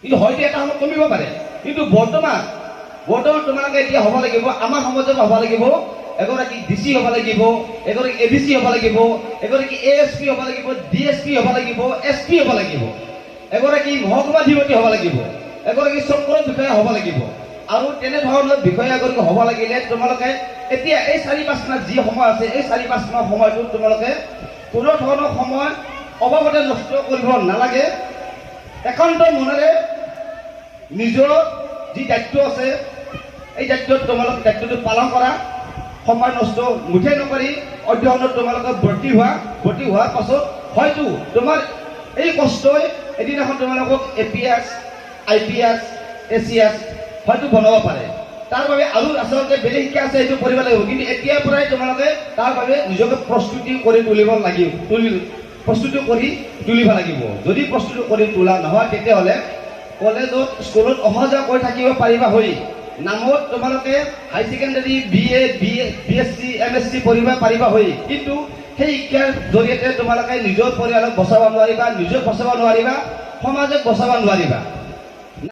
কিন্তু হয়তো এটা সময়ত কমিব পাৰে। কিন্তু বৰ্তমান তোমালোকে এতিয়া হ'ব লাগিব, আমাৰ সমাজত হ'ব লাগিব এগৰাকী DC হ'ব লাগিব, এগৰাকী ABC হ'ব লাগিব, এগৰাকী ASP হ'ব লাগিব, DSP হ'ব লাগিব, SP হ'ব লাগিব, এগৰাকী মহকুমাধিপতি হ'ব লাগিব, এগৰাকী চক্ৰ বিষয়া হ'ব লাগিব। আৰু তেনেধৰণৰ বিষয়া এগৰাকী হ'ব লাগিলে তোমালোকে এতিয়া এই 4-5 মাহ যি সময় আছে, এই 4-5 মাহ সময়টোত তোমালোকে কোনো ধৰণৰ সময় অবাবতে নষ্ট কৰিব নালাগে। একান্ত মনেৰে নিজৰ যি দায়িত্ব আছে এই দায়িত্বত তোমালোকে দায়িত্বটো পালন কৰা। সময় নষ্ট মুঠে নকৰি অধ্যয়নত তোমালোকে ভৰ্তি হোৱাৰ পাছত হয়তো তোমাৰ এই কষ্টই এদিনাখন তোমালোকক APS, IPS, ACS হয়তো বনাব পাৰে। তাৰ বাবে আৰু আচলতে বেলেগ শিক্ষা আছে, এইটো কৰিব লাগিব। কিন্তু এতিয়াৰ পৰাই তোমালোকে তাৰ বাবে নিজকে প্ৰস্তুতি কৰি তুলিব লাগিব। যদি প্ৰস্তুতি কৰি তোলা নহয় তেতিয়াহ'লে কলেজত স্কুলত অহা যোৱা কৰি থাকিব পাৰিবা হৈ নামত তোমালোকে হাই ছেকেণ্ডাৰী BA, BSc, MSc পঢ়িব পাৰিবা হৈ, কিন্তু সেই শিক্ষাৰ জৰিয়তে তোমালোকে নিজৰ পৰিয়ালক বচাব নোৱাৰিবা, নিজক বচাব নোৱাৰিবা, সমাজক বচাব নোৱাৰিবা।